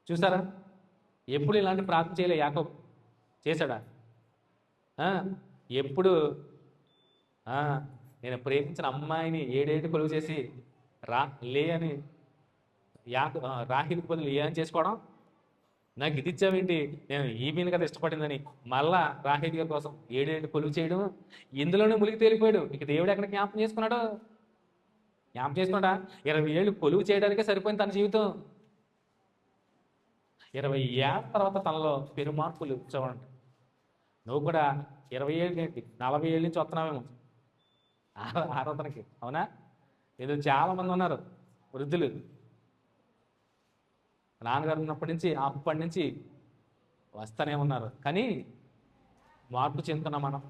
చూసారా? ఎప్పుడు ఇలాంటి ప్రార్థన చేయలే యాకోబు. చేశాడా? ఆ, ఎప్పుడు ఆ, నేను ప్రేమించిన అమ్మాయిని ఏడేడు కొలువు చేసి రా లే అని రాహిల్ బదులు ఏ అని చేసుకోవడం, నాకు ఇది ఇచ్చావేంటి, నేను ఈ మీన కదా ఇష్టపడిందని మళ్ళా రాహిల్ గారి కోసం ఏడేడు కొలువు చేయడం, ఇందులోనే మునిగి తేలిపోయాడు. ఇక దేవుడు ఎక్కడ జ్ఞాపకం చేసుకున్నాడు? జ్ఞాపకం చేసుకున్నాడా? 20 ఏళ్ళు కొలువు చేయడానికే సరిపోయింది తన జీవితం. 20 ఏళ్ళ తర్వాత తనలో పెను మార్పులు చూడండి. నువ్వు కూడా 20 ఏళ్ళు ఏంటి, 40 ఏళ్ళ నుంచి వస్తున్నావేమో ఆరాధనకి, అవునా? ఏదో చాలా మంది ఉన్నారు వృద్ధులు, నాన్నగారు ఉన్నప్పటి నుంచి అప్పటి నుంచి వస్తూనే ఉన్నారు, కానీ మార్పు చెందుతున్నాం మనం.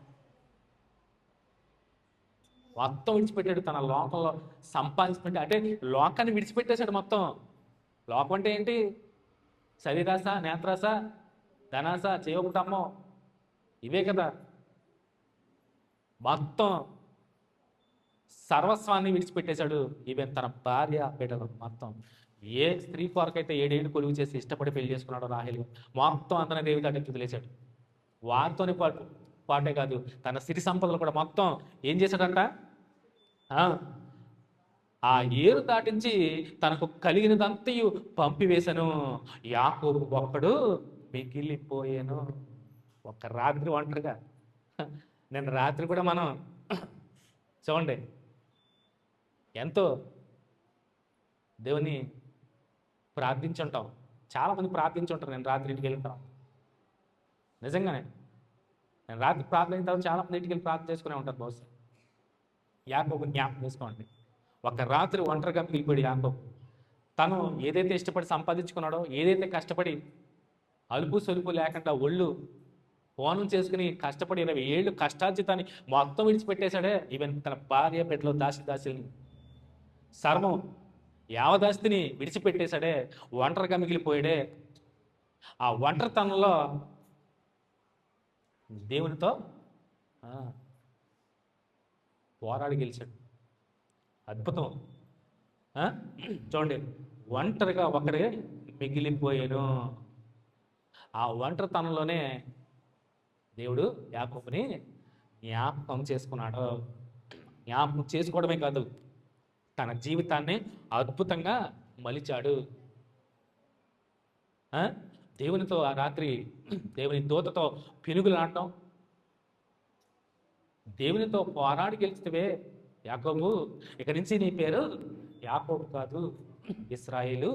మొత్తం విడిచిపెట్టాడు తన లోకంలో సంపాదించుకుంటే, అంటే లోకాన్ని విడిచిపెట్టేశాడు మొత్తం. లోకం అంటే ఏంటి? శరీరాశ, నేత్రాశ, ధనాశ, చేయకుటమ్మో, ఇవే కదా. మొత్తం సర్వస్వాన్ని విడిచిపెట్టేశాడు. ఈవెన్ తన భార్య బిడ్డలు మొత్తం. ఏ స్త్రీ కొరకైతే 7 ఏళ్ళు కొలువు చేసి ఇష్టపడి పెళ్లి చేసుకున్నాడు రాహేలు, మొత్తం అందరిని దేవి దాటి వదిలేశాడు. వారితోనే పాటే కాదు, తన సిరి సంపదలు కూడా మొత్తం ఏం చేశాడంట? ఆ ఏరు దాటించి తనకు కలిగినదంతయు పంపివేశాను. యాకోబు ఒక్కడు మిగిలిపోయాను. ఒక్క రాత్రి ఒంటరిగా. నేను రాత్రి కూడా మనం చూడండి ఎంతో దేవుని ప్రార్థించుంటాం. చాలామంది ప్రార్థించుంటారు. నేను రాత్రి ఇంటికి వెళ్తాను, నిజంగానే నేను రాత్రి ప్రార్థన అయిన తర్వాత చాలామంది ఇంటికి వెళ్ళి ప్రార్థన చేసుకునే ఉంటారు. బహుశా యాకోబు జ్ఞాపకం చేసుకోండి. ఒక రాత్రి ఒంటరిగా మిగిలిపోయాడు యాకోబు. తను ఏదైతే ఇష్టపడి సంపాదించుకున్నాడో, ఏదైతే కష్టపడి అలుపు సొలుపు లేకుండా ఒళ్ళు హోనం చేసుకుని కష్టపడి 20 ఏళ్ళు కష్టార్జితాన్ని మొత్తం విడిచిపెట్టేశాడే. ఈవెన్ తన భార్య బిడ్డలో దాసిని సర్వం యావదాస్తిని విడిచిపెట్టేశాడే. ఒంటరిగా మిగిలిపోయాడే. ఆ ఒంటరితనంలో దేవునితో పోరాడి గెలిచాడు. అద్భుతం. చూడండి, ఒంటరిగా ఒకడే మిగిలిపోయాను. ఆ ఒంటరితనంలోనే దేవుడు యాకోబుని జ్ఞాపకం చేసుకున్నాడు. జ్ఞాపకం చేసుకోవడమే కాదు, తన జీవితాన్ని అద్భుతంగా మలిచాడు. దేవునితో ఆ రాత్రి దేవుని దూతతో పెనుగులాడటం, దేవునితో పోరాడి గెలిచినవే యాకోబు, ఇక నుంచి నీ పేరు యాకోబు కాదు, ఇశ్రాయేలు